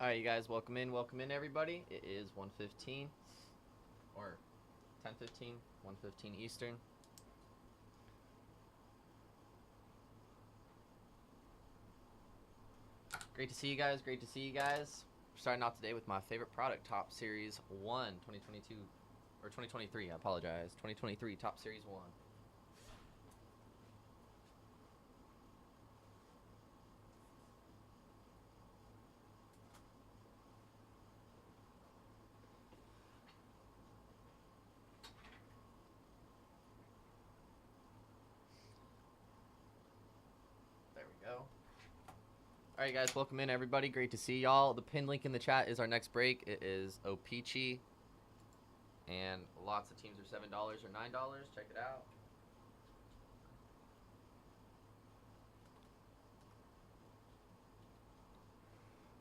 Alright, you guys, welcome in, everybody. It is 1:15 or 10:15, 1:15 Eastern. Great to see you guys. Great to see you guys. We're starting off today with my favorite product, Top Series 1, 2022 or 2023. I apologize. 2023 Top Series 1. There we go. Alright, guys, welcome in, everybody. Great to see y'all. The pin link in the chat is our next break. It is O-Pee-Chee. And lots of teams are $7 or $9. Check it out.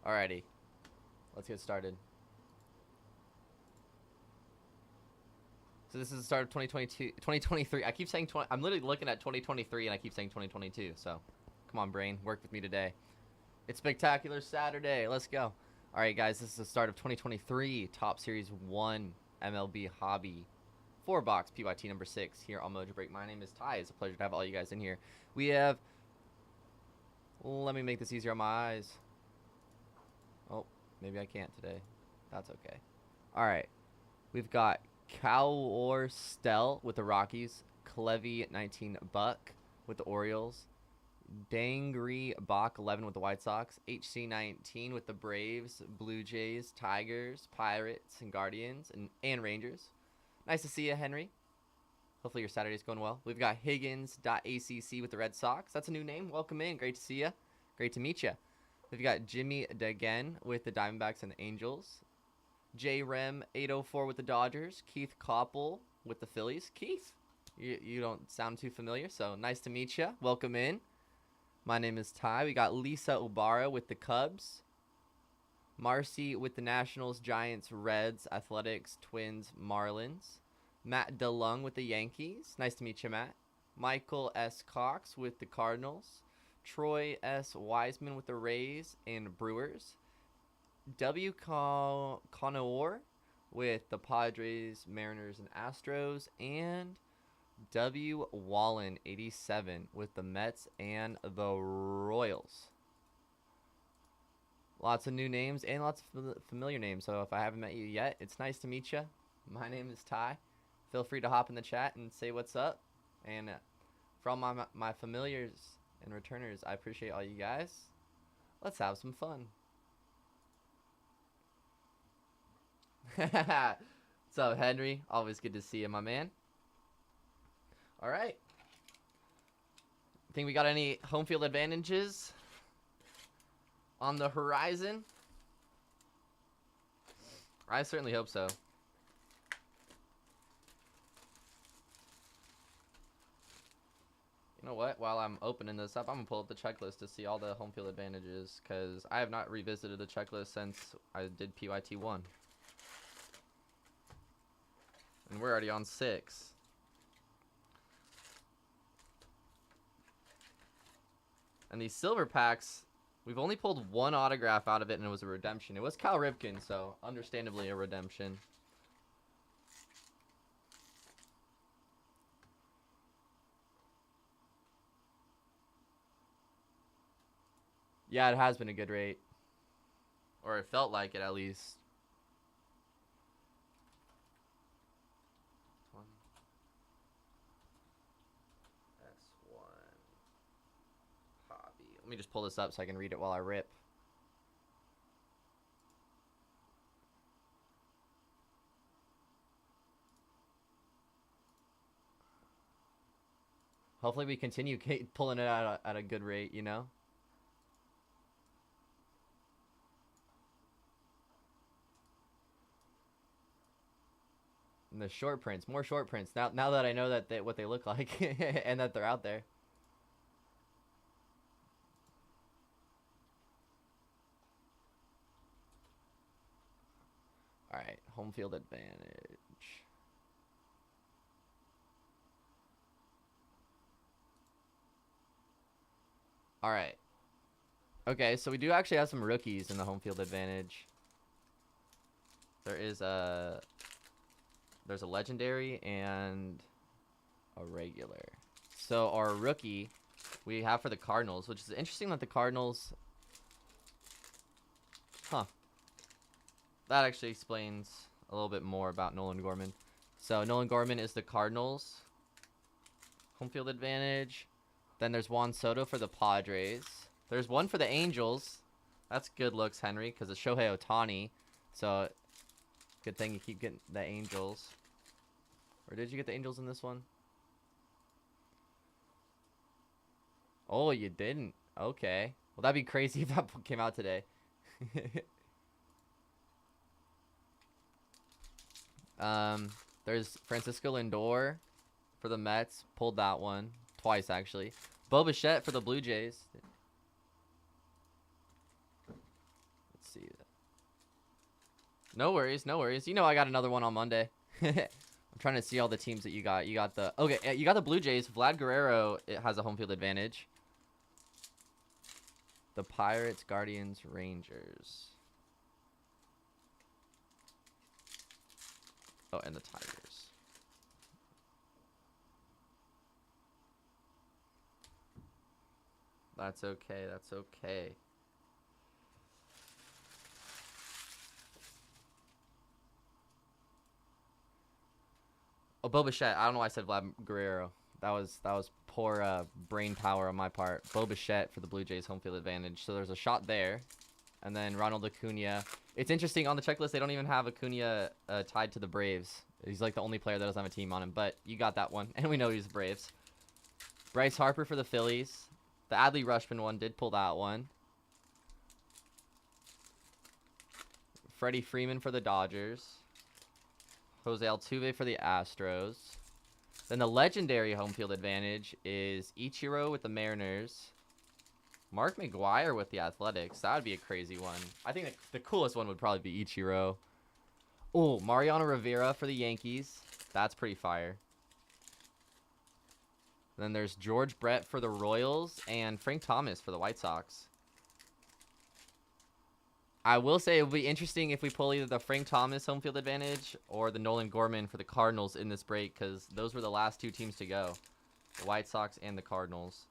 Alrighty. Let's get started. So this is the start of 2023. I keep saying I'm literally looking at 2023 and I keep saying 2022. So come on, brain, work with me today. It's Spectacular Saturday. Let's go. All right, guys, this is the start of 2023 Top Series 1 MLB Hobby 4-box PYT number 6 here on Mojobreak. My name is Ty. It's a pleasure to have all you guys in here. We have, let me make this easier on my eyes. Oh, maybe I can't today. That's okay. All right, we've got Cal Stell with the Rockies, Clevy 19 Buck with the Orioles, Dangry Bach 11 with the White Sox, HC 19 with the Braves, Blue Jays, Tigers, Pirates, and Guardians, and Rangers. Nice to see you, Henry. Hopefully your Saturday's going well. We've got Higgins.ACC with the Red Sox. That's a new name. Welcome in. Great to see you. Great to meet you. We've got Jimmy Degen with the Diamondbacks and the Angels. J-Rem 804 with the Dodgers. Keith Koppel with the Phillies. Keith, you don't sound too familiar, so nice to meet you. Welcome in. My name is Ty. We got Lisa Obara with the Cubs. Marcy with the Nationals, Giants, Reds, Athletics, Twins, Marlins. Matt DeLung with the Yankees. Nice to meet you, Matt. Michael S. Cox with the Cardinals. Troy S. Wiseman with the Rays and Brewers. W. Conor with the Padres, Mariners, and Astros. And W. Wallen 87 with the Mets and the Royals. Lots of new names and lots of familiar names. So if I haven't met you yet, it's nice to meet you. My name is Ty. Feel free to hop in the chat and say what's up. And for all my familiars and returners, I appreciate all you guys. Let's have some fun. What's up, Henry? Always good to see you, my man. All right. Think we got any home field advantages on the horizon? I certainly hope so. You know what? While I'm opening this up, I'm going to pull up the checklist to see all the home field advantages because I have not revisited the checklist since I did PYT 1. And we're already on 6. And these silver packs, we've only pulled one autograph out of it, and it was a redemption. It was Cal Ripken, so understandably a redemption. Yeah, it has been a good rate. Or it felt like it, at least. Let me just pull this up so I can read it while I rip. Hopefully we continue pulling it out at a good rate, you know? And the short prints, more short prints. Now that I know that what they look like and that they're out there. All right, home field advantage. All right. Okay, so we do actually have some rookies in the home field advantage. There's a legendary and a regular. So our rookie we have for the Cardinals, which is interesting that the Cardinals... Huh. That actually explains a little bit more about Nolan Gorman. So Nolan Gorman is the Cardinals home field advantage. Then there's Juan Soto for the Padres. There's one for the Angels. That's good looks, Henry, because it's Shohei Ohtani. So good thing you keep getting the Angels. Or did you get the Angels in this one? Oh, you didn't. Okay. Well, that'd be crazy if that came out today. There's Francisco Lindor for the Mets. Pulled that one. Twice, actually. Bo Bichette for the Blue Jays. Let's see. No worries, no worries. You know I got another one on Monday. I'm trying to see all the teams that you got. You got the... Okay, you got the Blue Jays. Vlad Guerrero, it has a home field advantage. The Pirates, Guardians, Rangers. Oh, and the Tigers. That's okay, that's okay. Oh, Bo Bichette. I don't know why I said Vlad Guerrero. That was poor brain power on my part. Bo Bichette for the Blue Jays home field advantage. So there's a shot there. And then Ronald Acuna. It's interesting, on the checklist, they don't even have Acuna tied to the Braves. He's like the only player that doesn't have a team on him. But you got that one. And we know he's the Braves. Bryce Harper for the Phillies. The Adley Rutschman one did pull that one. Freddie Freeman for the Dodgers. Jose Altuve for the Astros. Then the legendary home field advantage is Ichiro with the Mariners. Mark McGwire with the Athletics. That would be a crazy one. I think the coolest one would probably be Ichiro. Oh, Mariano Rivera for the Yankees. That's pretty fire. Then there's George Brett for the Royals and Frank Thomas for the White Sox. I will say it would be interesting if we pull either the Frank Thomas home field advantage or the Nolan Gorman for the Cardinals in this break, because those were the last two teams to go. The White Sox and the Cardinals.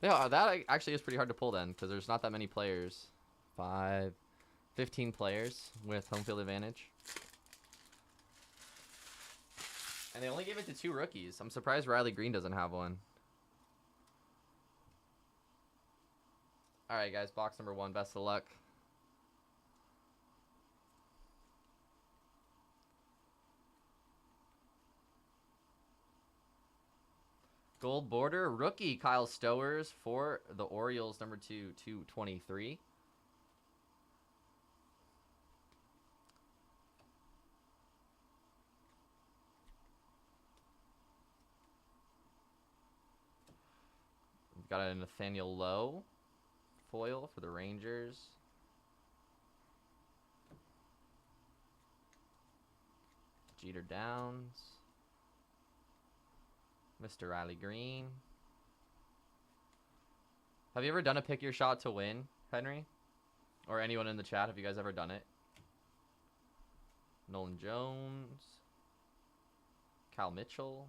Yeah, that actually is pretty hard to pull then, because there's not that many players. 15 players with home field advantage. And they only gave it to 2 rookies. I'm surprised Riley Green doesn't have one. Alright, guys. Box number 1. Best of luck. Gold border. Rookie Kyle Stowers for the Orioles. Number 2/223. We've got a Nathaniel Lowe foil for the Rangers. Jeter Downs. Mr. Riley Green. Have you ever done a pick your shot to win, Henry? Or anyone in the chat, have you guys ever done it? Nolan Jones. Cal Mitchell.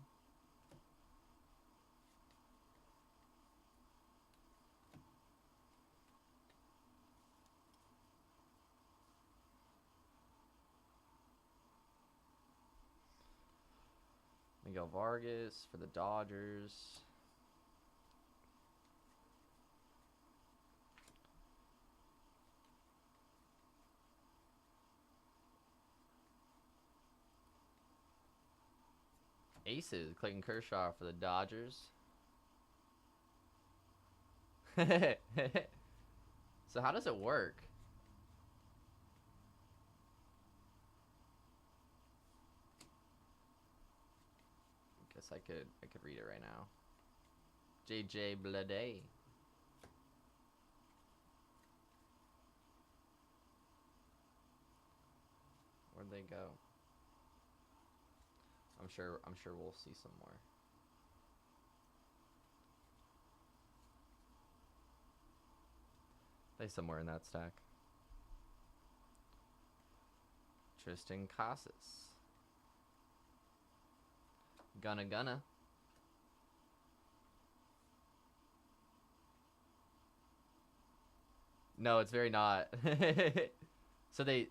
Miguel Vargas for the Dodgers. Aces, Clayton Kershaw for the Dodgers. So how does it work? Guess I could read it right now. JJ Bleday. they go? I'm sure we'll see some more. They somewhere in that stack. Tristan Casas. Gonna. No, it's very not. So they...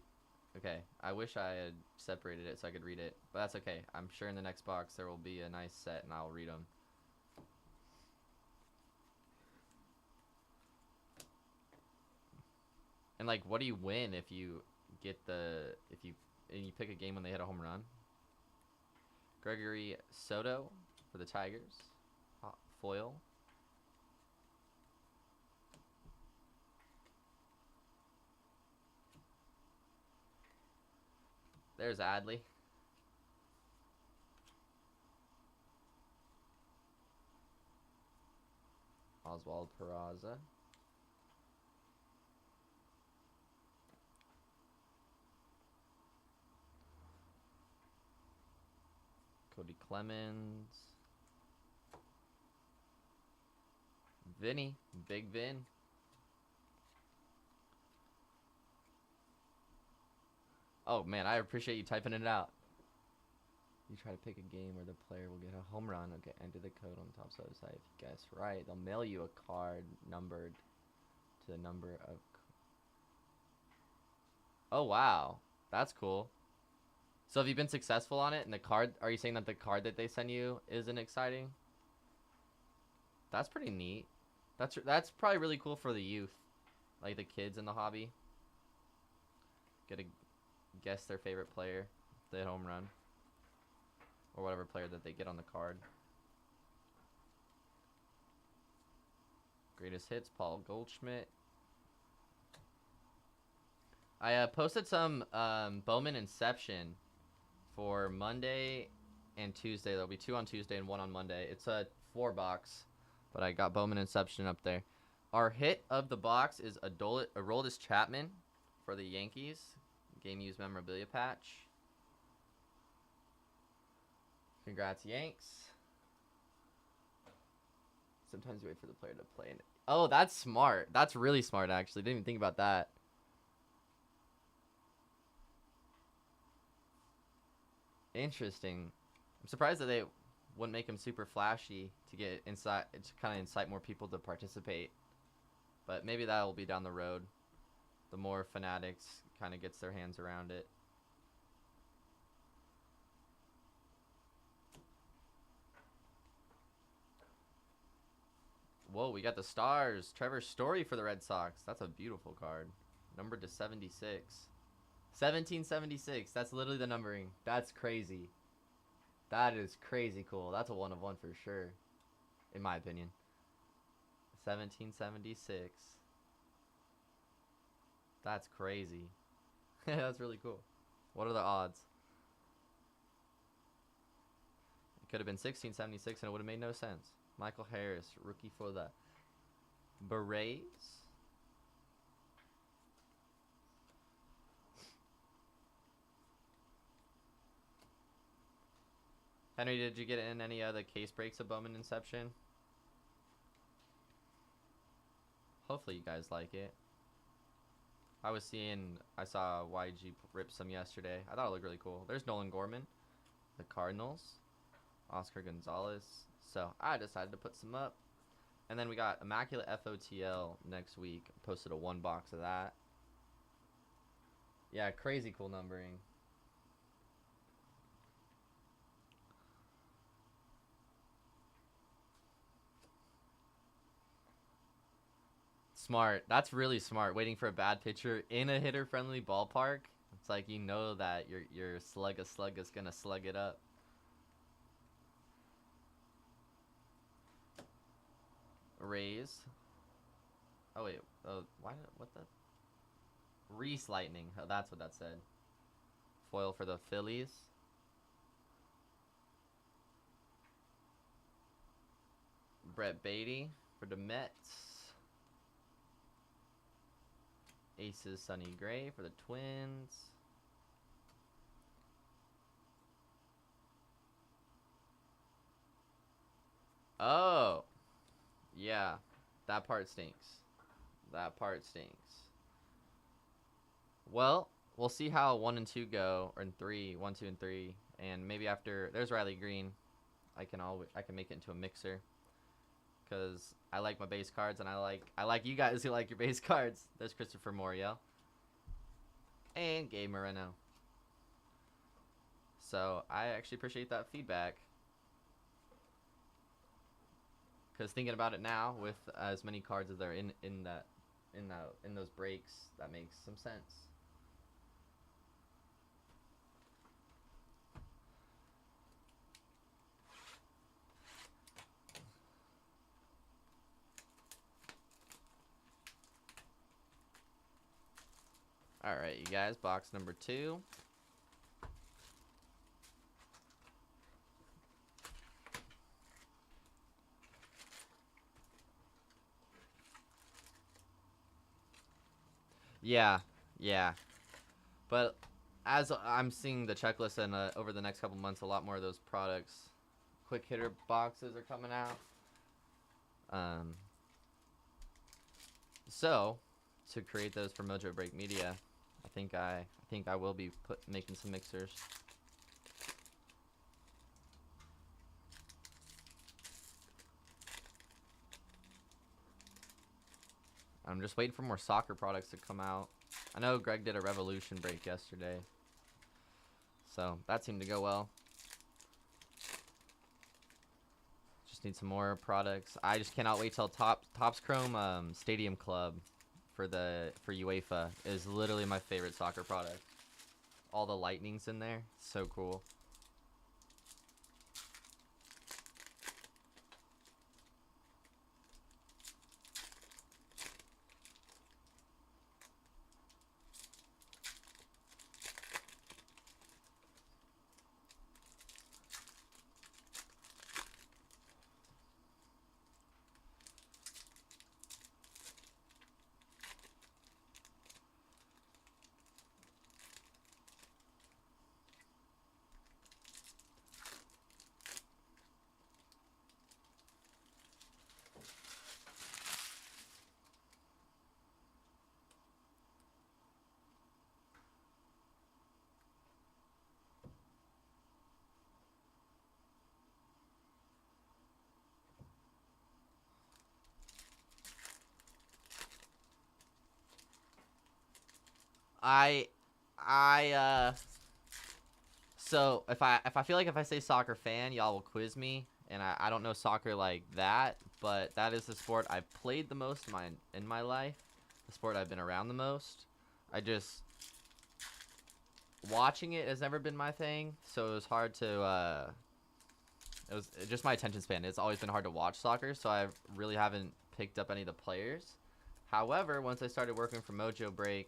Okay, I wish I had separated it so I could read it. But that's okay. I'm sure in the next box there will be a nice set and I'll read them. And like, what do you win if you get the... If you pick a game when they hit a home run? Gregory Soto for the Tigers. Foil. There's Adley. Oswald Peraza. Cody Clemens. Vinny. Big Vin. Oh, man, I appreciate you typing it out. You try to pick a game where the player will get a home run. Okay, enter the code on the top side of the site. If you guess right, they'll mail you a card numbered to the number of... Oh, wow. That's cool. So have you been successful on it? And the card... Are you saying that the card that they send you isn't exciting? That's pretty neat. That's probably really cool for the youth. Like the kids in the hobby. Get to guess their favorite player. The home run. Or whatever player that they get on the card. Greatest hits, Paul Goldschmidt. I posted some Bowman Inception for Monday and Tuesday. There'll be 2 on Tuesday and 1 on Monday. It's a 4-box, but I got Bowman Inception up there. Our hit of the box is Aroldis Chapman for the Yankees. Game used memorabilia patch. Congrats, Yanks. Sometimes you wait for the player to play. Oh, that's smart. That's really smart, actually. Didn't even think about that. Interesting. I'm surprised that they wouldn't make him super flashy to get inside, to kind of incite more people to participate. But maybe that will be down the road. The more fanatics kind of gets their hands around it. Whoa, we got the stars. Trevor Story for the Red Sox. That's a beautiful card. Numbered to 76. 1776. That's literally the numbering. That's crazy. That is crazy cool. That's a 1 of 1 for sure. In my opinion. 1776. That's crazy. That's really cool. What are the odds? It could have been 1676 and it would have made no sense. Michael Harris, rookie for the Berets. Henry, did you get in any of the case breaks of Bowman Inception? Hopefully you guys like it. I saw YG rip some yesterday. I thought it looked really cool. There's Nolan Gorman, the Cardinals, Oscar Gonzalez. So I decided to put some up. And then we got Immaculate FOTL next week. Posted a 1 box of that. Yeah, crazy cool numbering. Smart. That's really smart. Waiting for a bad pitcher in a hitter-friendly ballpark. It's like you know that your slug is gonna slug it up. Rays. Oh wait. Oh, what the? Reese Lightning. Oh, that's what that said. Foil for the Phillies. Brett Beatty for the Mets. Aces Sonny Gray for the Twins. Oh, yeah. That part stinks. That part stinks. Well, we'll see how 1 and 2 go, or in 3, 1, 2, and 3, and maybe after there's Riley Green, I can make it into a mixer, cause I like my base cards, and I like you guys who like your base cards. There's Christopher Moriel and Gabe Moreno. So I actually appreciate that feedback, cause thinking about it now, with as many cards as there are in those breaks, that makes some sense. All right, you guys, box number 2. Yeah, yeah. But as I'm seeing the checklist, and over the next couple months, a lot more of those products, quick hitter boxes are coming out. So to create those for Mojobreak Media, I think I will be making some mixers. I'm just waiting for more soccer products to come out. I know Greg did a Revolution break yesterday, so that seemed to go well. Just need some more products. I just cannot wait till Topps Chrome Stadium Club for UEFA is literally my favorite soccer product. All the lightnings in there, so cool. I so if I feel like if I say soccer fan, y'all will quiz me, and I don't know soccer like that, but that is the sport I've played the most in my life, the sport I've been around the most. I just watching it has never been my thing, so it was hard to it was just my attention span. It's always been hard to watch soccer, so I really haven't picked up any of the players. However, once I started working for Mojobreak,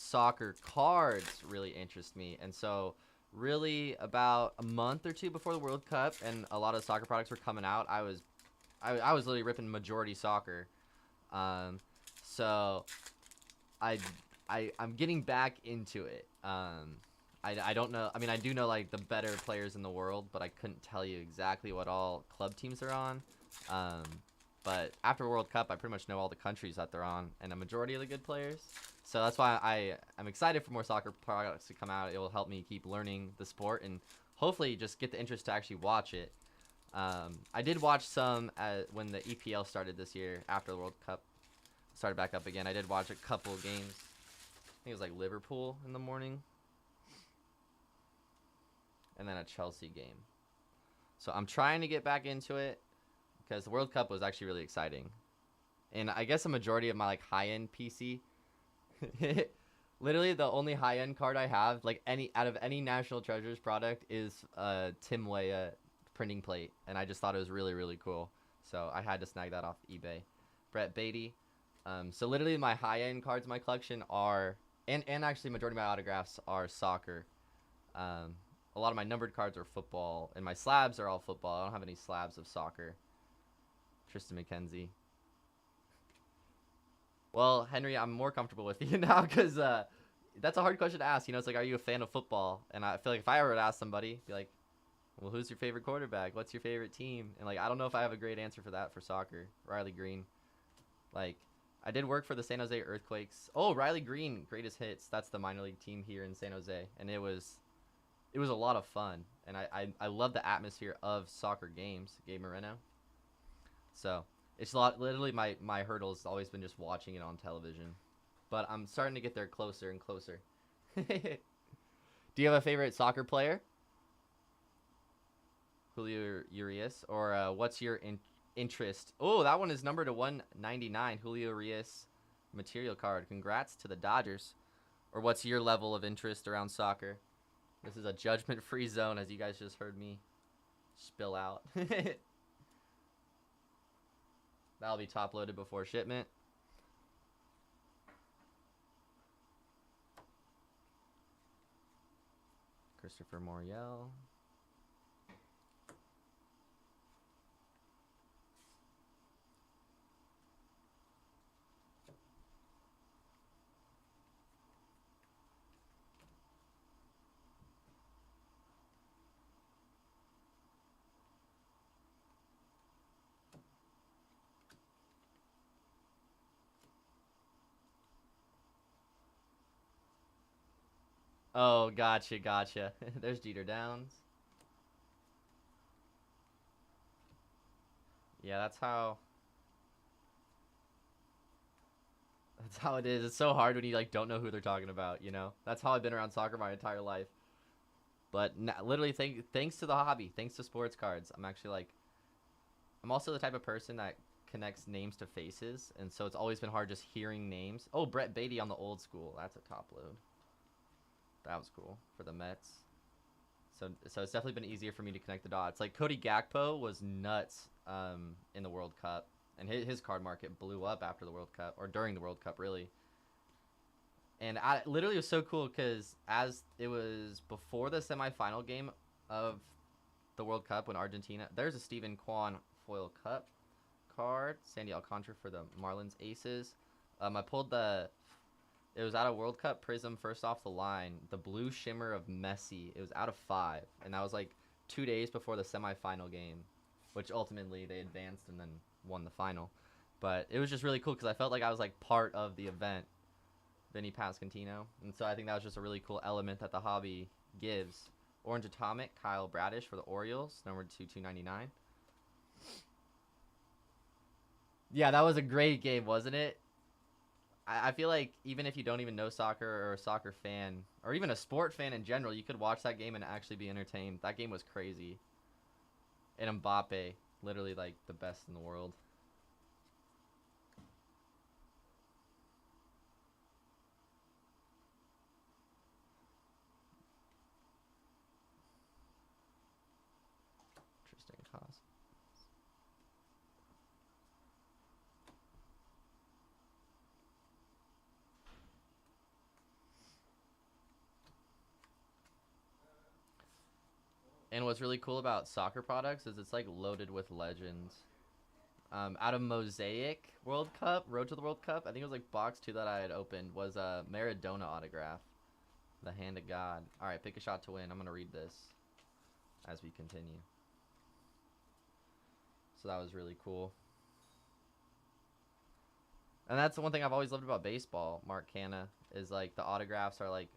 soccer cards really interest me, and so really about a month or two before the World Cup and a lot of soccer products were coming out, I was literally ripping majority soccer. So I'm getting back into it. I don't know. I mean, I do know like the better players in the world, but I couldn't tell you exactly what all club teams are on. But after World Cup, I pretty much know all the countries that they're on and a majority of the good players. So that's why I'm excited for more soccer products to come out. It will help me keep learning the sport and hopefully just get the interest to actually watch it. I did watch some when the EPL started this year after the World Cup started back up again. I did watch a couple of games. I think it was like Liverpool in the morning. And then a Chelsea game. So I'm trying to get back into it because the World Cup was actually really exciting. And I guess a majority of my like high-end PC, literally the only high-end card I have, like out of any National Treasures product, is Tim Weah printing plate, and I just thought it was really, really cool. So I had to snag that off eBay. Brett Beatty. So literally my high-end cards in my collection are, and actually majority of my autographs are soccer. A lot of my numbered cards are football, and my slabs are all football. I don't have any slabs of soccer. Tristan McKenzie. Well, Henry, I'm more comfortable with you now because that's a hard question to ask. You know, it's like, are you a fan of football? And I feel like if I were to ask somebody, be like, Well, who's your favorite quarterback? What's your favorite team? And like, I don't know if I have a great answer for that for soccer. Riley Green. Like, I did work for the San Jose Earthquakes. Oh, Riley Green, greatest hits. That's the minor league team here in San Jose, and it was a lot of fun. And I love the atmosphere of soccer games, Gabe Moreno. So it's a lot. Literally, my hurdle has always been just watching it on television, but I'm starting to get there closer and closer. Do you have a favorite soccer player? Julio Urias, or what's your interest? Oh, that one is numbered to 199. Julio Urias material card. Congrats to the Dodgers. Or what's your level of interest around soccer? This is a judgment-free zone, as you guys just heard me spill out. That'll be top-loaded before shipment. Christopher Moriel. Oh, gotcha, gotcha. There's Jeter Downs. Yeah, that's how it is. It's so hard when you like don't know who they're talking about, you know? That's how I've been around soccer my entire life. But literally thanks to the hobby, thanks to sports cards, I'm actually like I'm also the type of person that connects names to faces, and so it's always been hard just hearing names. Oh, Brett Beatty on the old school. That's a top load. That was cool for the Mets. So it's definitely been easier for me to connect the dots. Like Cody Gakpo was nuts in the World Cup, and his card market blew up after the World Cup, or during the World Cup, really. And I literally it was so cool because as it was before the semifinal game of the World Cup when Argentina, there's a Stephen Kwan foil cup card, Sandy Alcantara for the Marlins Aces. I pulled it was out of World Cup Prism first off the line, the blue shimmer of Messi. It was out of 5, and that was like 2 days before the semifinal game, which ultimately they advanced and then won the final. But it was just really cool because I felt like I was like part of the event, Vinny Pascantino, and so I think that was just a really cool element that the hobby gives. Orange Atomic, Kyle Bradish for the Orioles, number 2/299. Yeah, that was a great game, wasn't it? I feel like even if you don't even know soccer or a soccer fan, or even a sport fan in general, you could watch that game and actually be entertained. That game was crazy. And Mbappe, literally like the best in the world. Interesting cause. And what's really cool about soccer products is it's like loaded with legends. Out of Mosaic World Cup, Road to the World Cup, I think it was like box 2 that I had opened, was a Maradona autograph. The Hand of God. Alright, pick a shot to win. I'm going to read this as we continue. So that was really cool. And that's the one thing I've always loved about baseball, Mark Canna, is like the autographs are like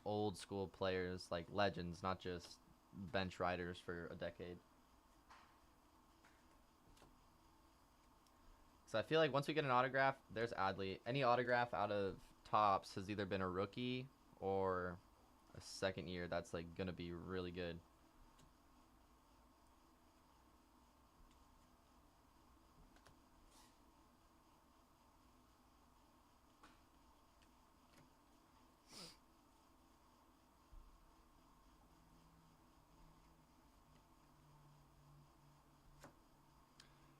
old school players, like legends, not just bench riders for a decade. So I feel like once we get an autograph, there's Adley. Any autograph out of Topps has either been a rookie or a second year that's like gonna be really good.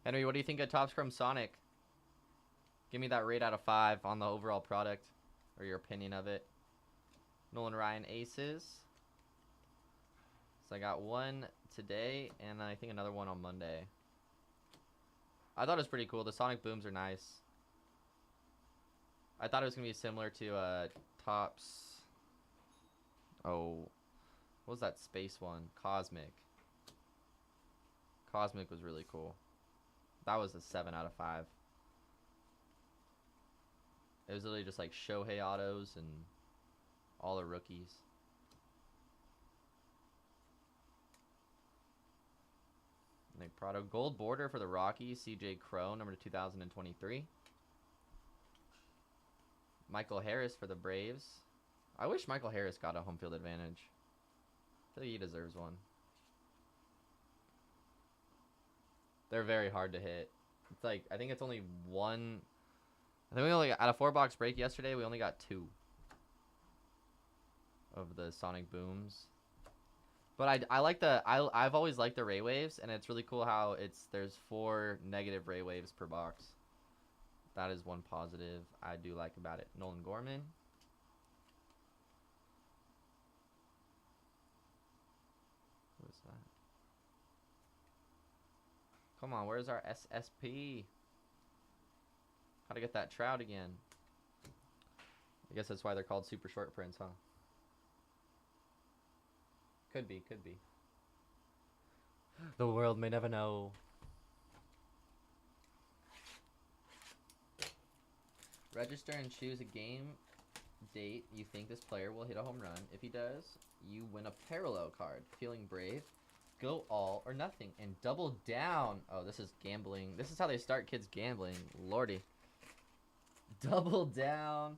Henry, what do you think of Topps Chrome Sonic? Give me that rate out of 5 on the overall product, or your opinion of it. Nolan Ryan Aces. So I got one today, and I think another one on Monday. I thought it was pretty cool. The Sonic Booms are nice. I thought it was going to be similar to Topps. Oh, what was that space one? Cosmic. Cosmic was really cool. That was a 7 out of 5. It was literally just like Shohei autos and all the rookies. Nick Prado. Gold border for the Rockies. CJ Crow, number 2023. Michael Harris for the Braves. I wish Michael Harris got a home field advantage. I feel like he deserves one. They're very hard to hit. It's like, I think it's only one. I think we only got, out of 4-box break yesterday, we only got 2 of the Sonic Booms. But I've always liked the Ray Waves, and it's really cool how there's 4 negative Ray Waves per box. That is one positive I do like about it. Nolan Gorman. Who is that? Come on, where's our SSP? Gotta get that Trout again. I guess that's why they're called super short prints, huh? Could be, could be. The world may never know. Register and choose a game date you think this player will hit a home run. If he does, you win a parallel card. Feeling brave? Go all or nothing and double down. Oh, this is gambling. This is how they start kids gambling. Lordy. Double down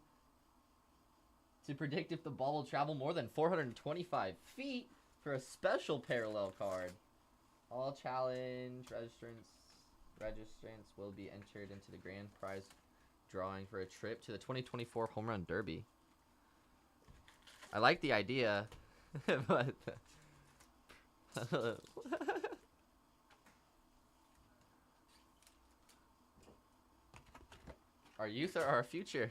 to predict if the ball will travel more than 425 feet for a special parallel card. All challenge registrants will be entered into the grand prize drawing for a trip to the 2024 Home Run Derby. I like the idea, but our youth are our future.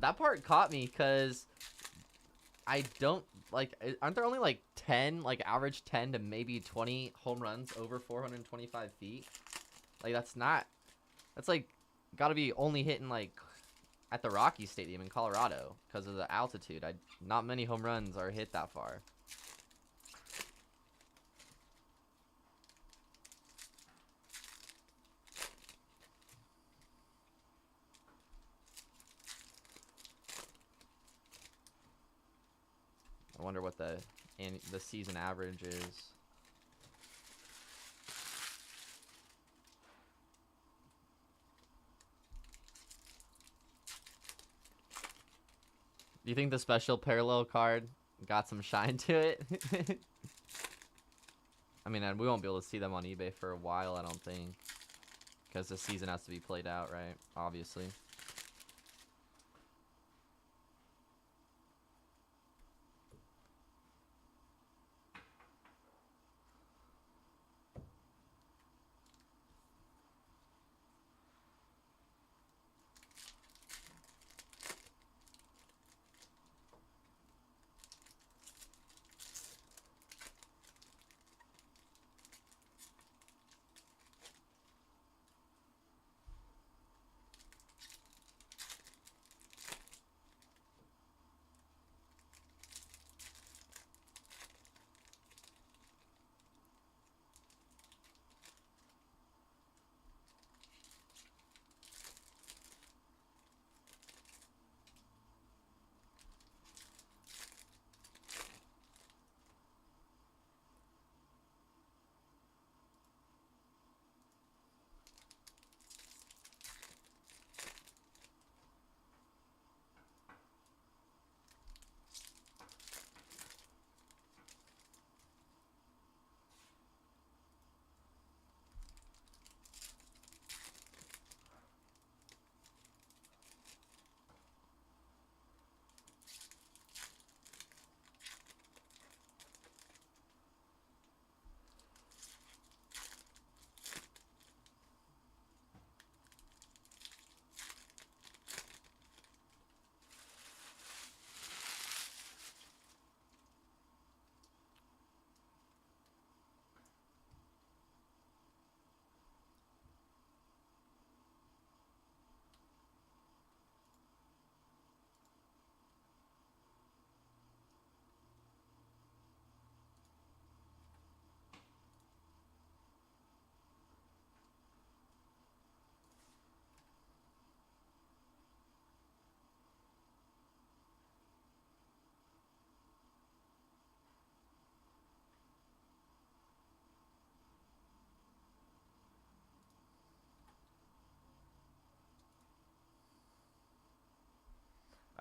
That part caught me because I don't like, aren't there only like 10, like average 10 to maybe 20 home runs over 425 feet? Like that's like gotta be only hitting like at the Rocky Stadium in Colorado because of the altitude. Not many home runs are hit that far. I wonder what the season average is. Do you think the special parallel card got some shine to it? I mean, we won't be able to see them on eBay for a while, I don't think. Because the season has to be played out, right? Obviously.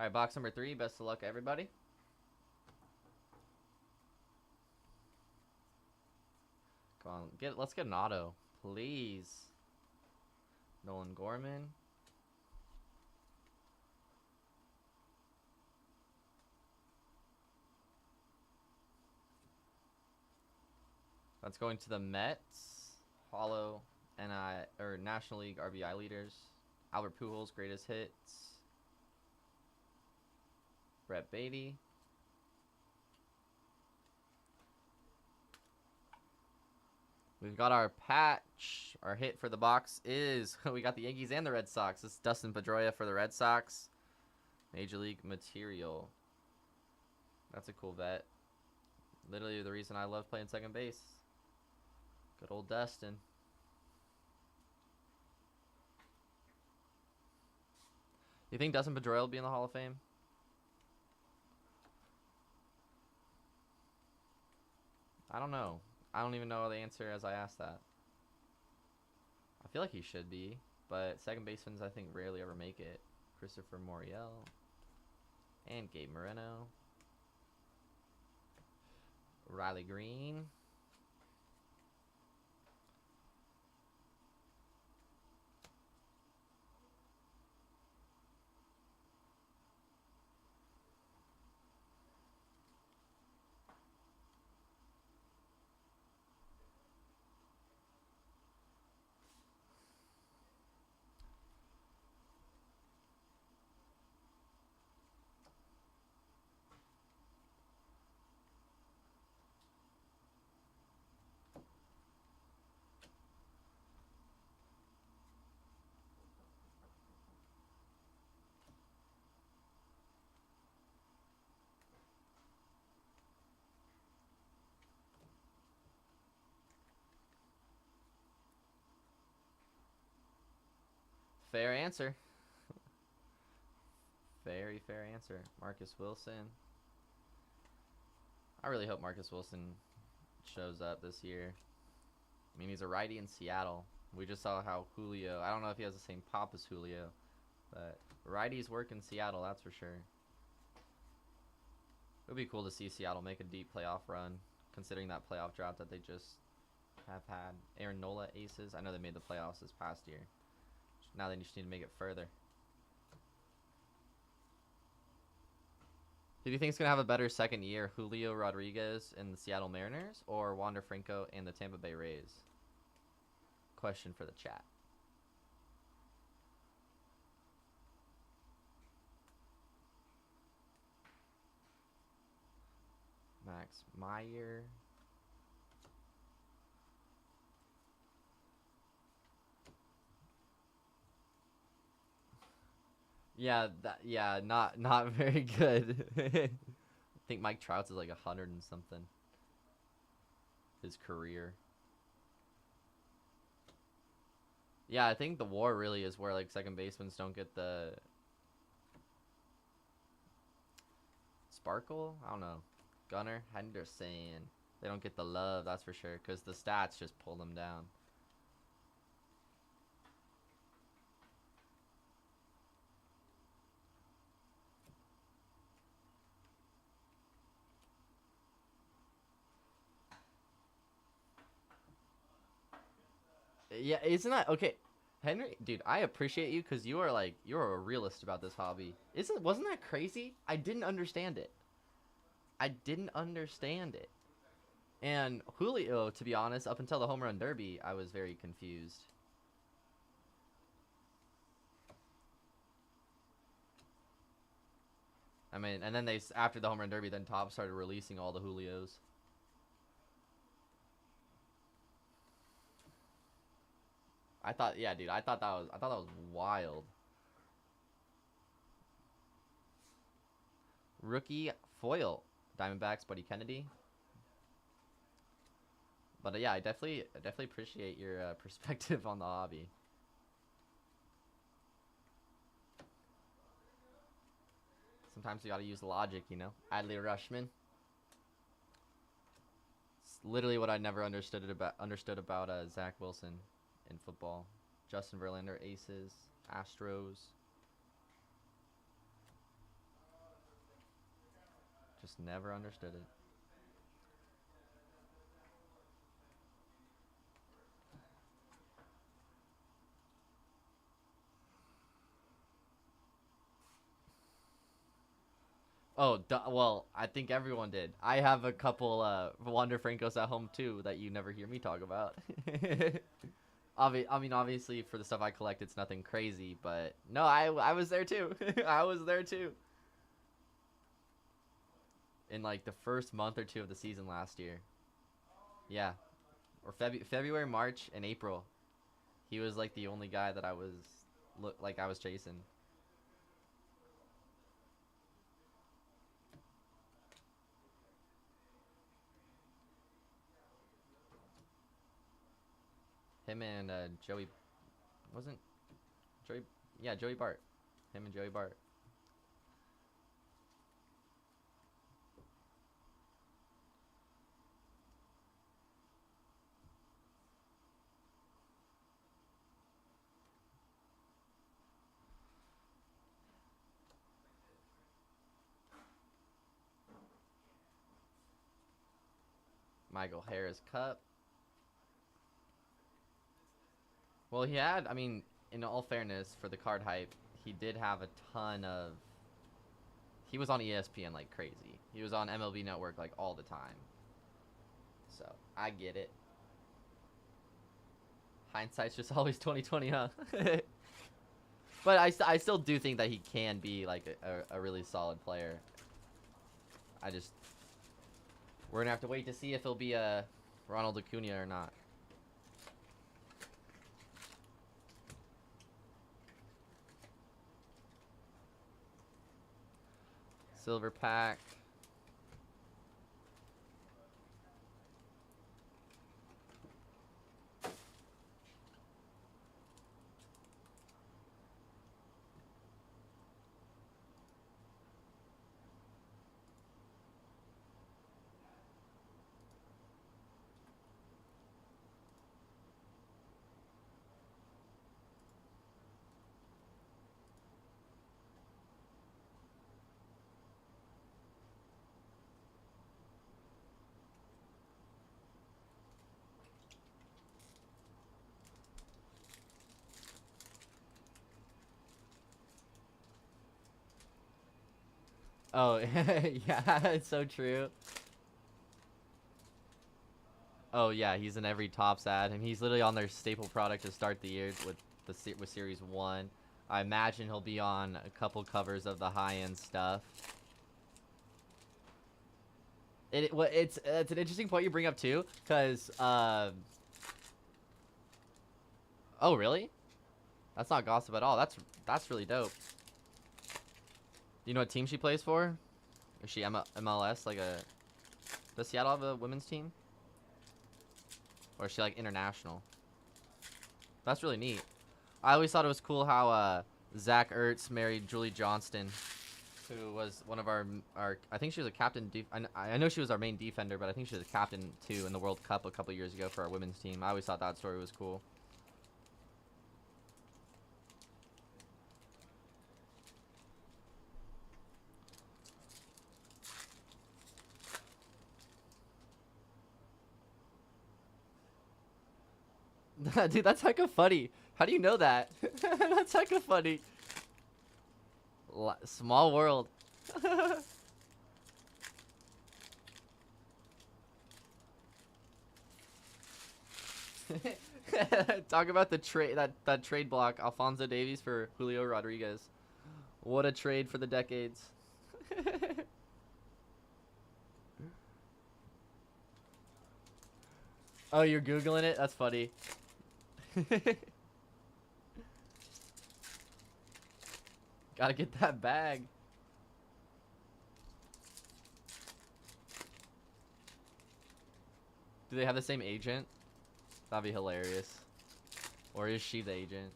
All right, box number 3. Best of luck, everybody. Come on, let's get an auto, please. Nolan Gorman. That's going to the Mets. Hollow National League RBI leaders. Albert Pujols, greatest hits. Brett Beatty. We've got our patch. Our hit for the box is we got the Yankees and the Red Sox. This is Dustin Pedroia for the Red Sox. Major League material. That's a cool vet. Literally the reason I love playing second base. Good old Dustin. You think Dustin Pedroia will be in the Hall of Fame? I don't know. I don't even know the answer as I asked that. I feel like he should be, but second basemen I think rarely ever make it. Christopher Moriel and Gabe Moreno. Riley Green. Fair answer. Very fair answer. Marcus Wilson. I really hope Marcus Wilson shows up this year. I mean, he's a righty in Seattle. We just saw how Julio, I don't know if he has the same pop as Julio, but righties work in Seattle, that's for sure. It would be cool to see Seattle make a deep playoff run, considering that playoff drought that they just have had. Aaron Nola aces. I know they made the playoffs this past year. Now they just need to make it further. Who do you think is going to have a better second year? Julio Rodriguez and the Seattle Mariners or Wander Franco and the Tampa Bay Rays? Question for the chat. Max Meyer. Yeah, not very good. I think Mike Trout's is like 100 and something. His career. Yeah, I think the WAR really is where like second basemen don't get the sparkle. I don't know. Gunnar Henderson. They don't get the love, that's for sure, because the stats just pull them down. Yeah, isn't that okay? Henry, dude, I appreciate you because you're a realist about this hobby. Wasn't that crazy? I didn't understand it. I didn't understand it. And Julio, to be honest, up until the home run derby, I was very confused. I mean, and then after the home run derby, then Top started releasing all the Julios. I thought that was wild. Rookie foil, Diamondbacks, Buddy Kennedy. But yeah, I definitely appreciate your perspective on the hobby. Sometimes you gotta use logic, you know. Adley Rushman. It's literally what I never understood about Zach Wilson in football. Justin Verlander aces, Astros. just never understood it. Oh, well, I think everyone did. I have a couple Wander Francos at home too that you never hear me talk about. I mean, obviously for the stuff I collect, it's nothing crazy, but no, I was there too. I was there too. In like the first month or two of the season last year. Yeah, or February, March, and April. He was like the only guy that I was I was chasing. Him and Joey, wasn't Joey? Yeah, Joey Bart. Him and Joey Bart. Michael Harris Cup. Well, he had, I mean, in all fairness, for the card hype, he did have a ton of. He was on ESPN like crazy. He was on MLB Network like all the time. So I get it. Hindsight's just always 2020, huh? But I still do think that he can be like a really solid player. We're gonna have to wait to see if he'll be a Ronald Acuna or not. Silver pack. Oh, yeah, it's so true. Oh yeah, he's in every Topps ad, and he's literally on their staple product to start the year with Series 1. I imagine he'll be on a couple covers of the high-end stuff. It's an interesting point you bring up too, cause oh really? That's not gossip at all. That's really dope. Do you know what team she plays for? Is she MLS like a? Does Seattle have a women's team? Or is she like international? That's really neat. I always thought it was cool how Zach Ertz married Julie Johnston, who was one of our I think she was a captain. I know she was our main defender, but I think she was a captain too in the World Cup a couple years ago for our women's team. I always thought that story was cool. Dude, that's hecka funny. How do you know that? That's hecka funny. Small world. Talk about the trade that trade block, Alfonso Davies for Julio Rodriguez. What a trade for the decades. Oh, you're Googling it? That's funny. Gotta get that bag. Do they have the same agent? That'd be hilarious. Or is she the agent?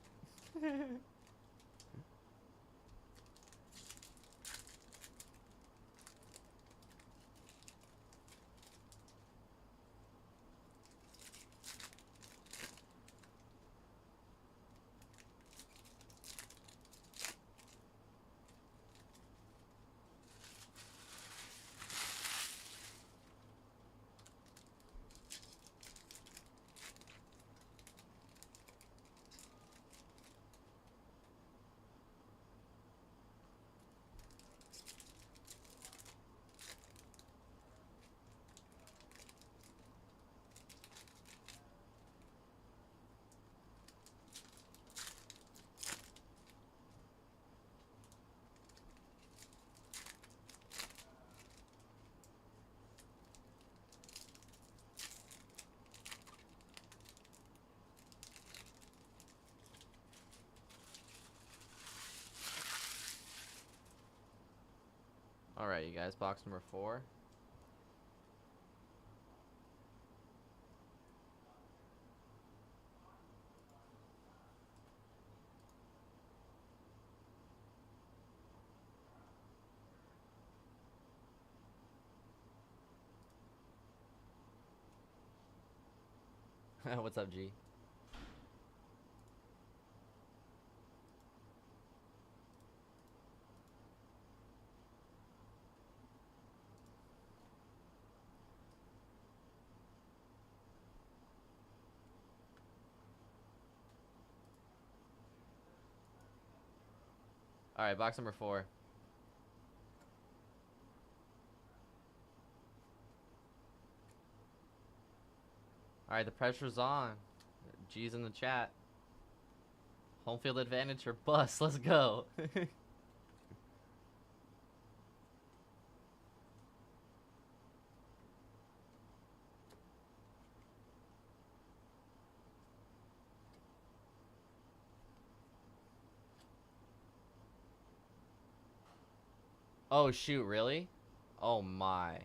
All right, you guys. Box number 4. What's up, G? All right, box number 4. All right, the pressure's on. G's in the chat. Home field advantage or bust. Let's go. Oh, shoot, really? Oh, my.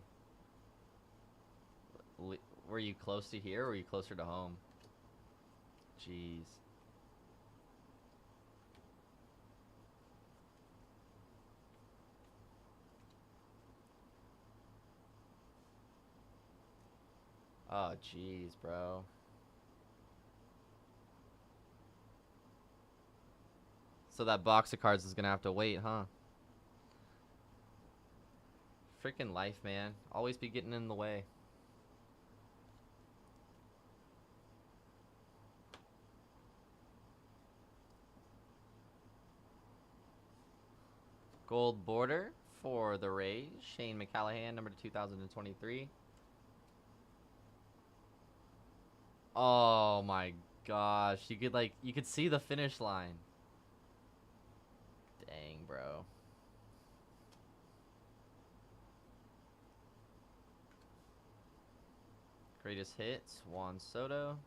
Were you close to here or were you closer to home? Jeez. Oh, jeez, bro. So that box of cards is gonna have to wait, huh? Freaking life, man. Always be getting in the way. Gold border for the Rays. Shane McCallahan, number 2023. Oh my gosh. You could see the finish line. Dang, bro. Greatest hits, Juan Soto.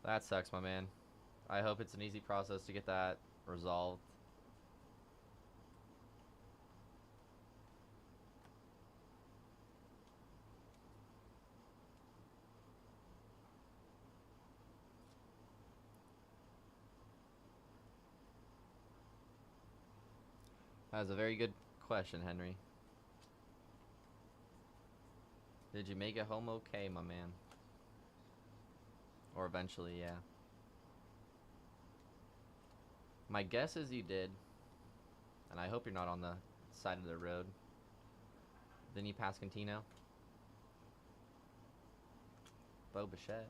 That sucks, my man. I hope it's an easy process to get that resolved. That was a very good question, Henry. Did you make it home okay, my man? Or eventually, yeah. My guess is you did. And I hope you're not on the side of the road. Then you pass Cantino. Bo Bichette.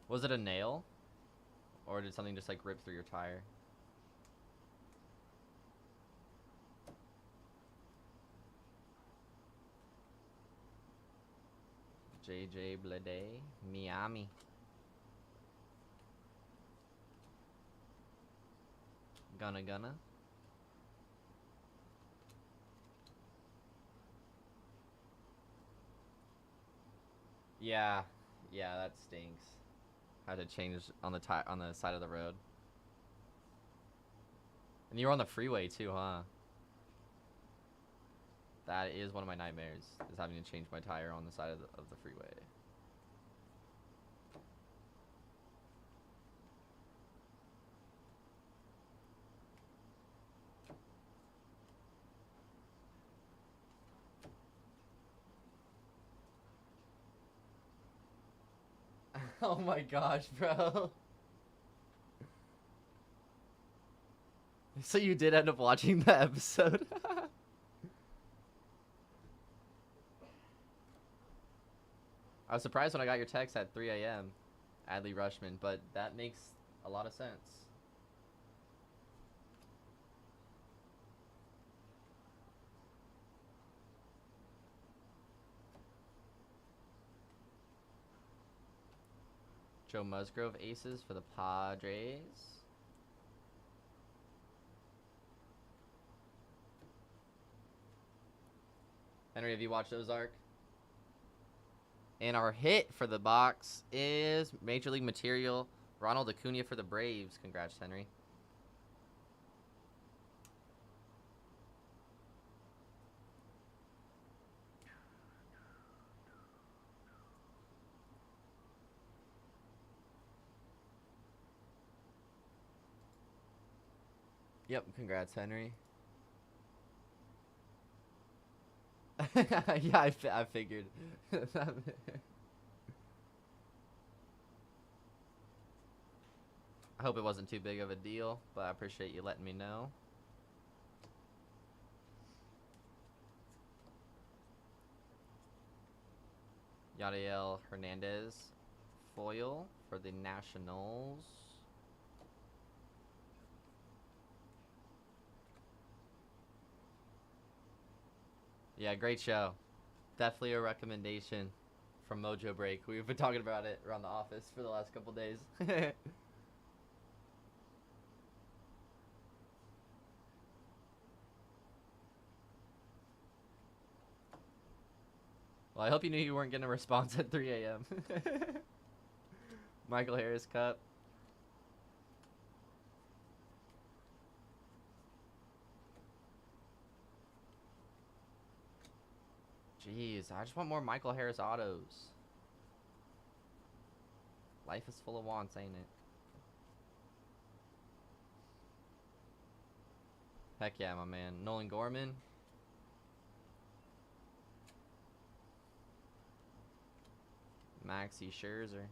Was it a nail? Or did something just like rip through your tire? JJ Blade, Miami. Gonna. Yeah, that stinks. Had to change on the side of the road. And you were on the freeway too, huh? That is one of my nightmares, is having to change my tire on the side of the freeway. Oh my gosh, bro. So you did end up watching the episode? I was surprised when I got your text at 3 a.m. Adley Rushman, but that makes a lot of sense. Joe Musgrove aces for the Padres. Henry, have you watched Ozark? And our hit for the box is Major League Material, Ronald Acuna for the Braves. Congrats, Henry. Yep, congrats, Henry. Yeah, I figured. I hope it wasn't too big of a deal, but I appreciate you letting me know. Yadiel Hernandez foil for the Nationals. Yeah, great show. Definitely a recommendation from Mojobreak. We've been talking about it around the office for the last couple days. Well, I hope you knew you weren't getting a response at 3 a.m. Michael Harris Cup. Jeez, I just want more Michael Harris autos. Life is full of wants, ain't it? Heck yeah, my man. Nolan Gorman. Maxie Scherzer.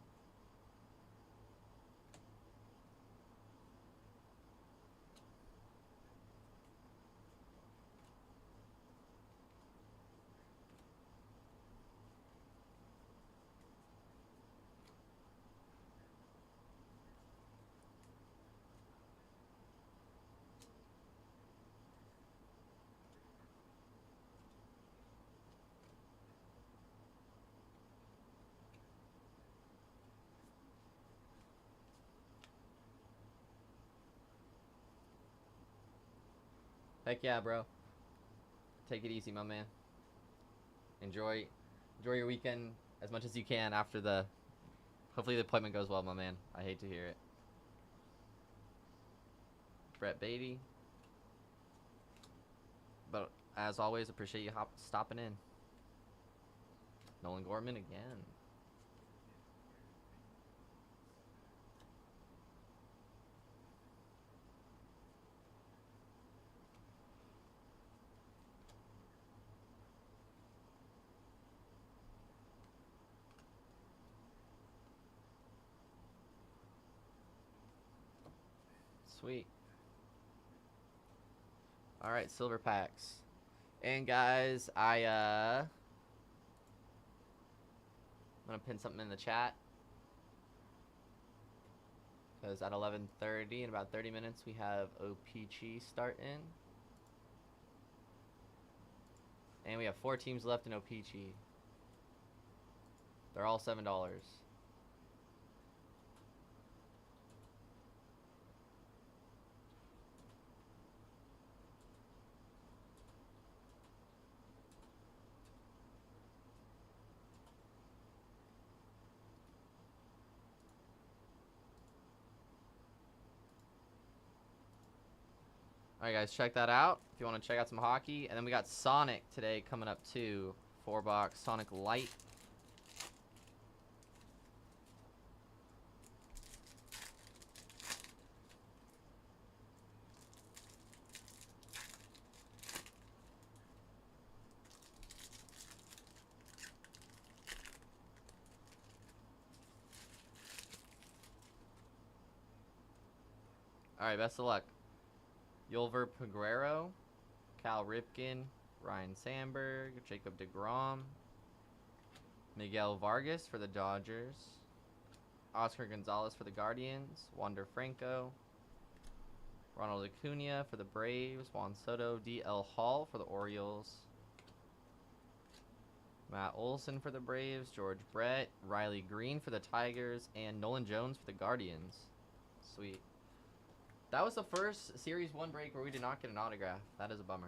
Heck yeah, bro. Take it easy, my man. Enjoy your weekend as much as you can after the... Hopefully the appointment goes well, my man. I hate to hear it. Brett Beatty. But as always, appreciate you stopping in. Nolan Gorman again. Sweet. All right, silver packs. And guys, I'm gonna pin something in the chat because at 11:30 in about 30 minutes we have OPG starting, and we have 4 teams left in OPG. They're all $7. Alright guys, check that out if you want to check out some hockey. And then we got Sonic today coming up too. 4-box Sonic Light. Alright, best of luck. Yolver Peguero, Cal Ripken, Ryan Sandberg, Jacob deGrom, Miguel Vargas for the Dodgers, Oscar Gonzalez for the Guardians, Wander Franco, Ronald Acuna for the Braves, Juan Soto, DL Hall for the Orioles, Matt Olson for the Braves, George Brett, Riley Green for the Tigers, and Nolan Jones for the Guardians. Sweet. That was the first Series 1 break where we did not get an autograph. That is a bummer.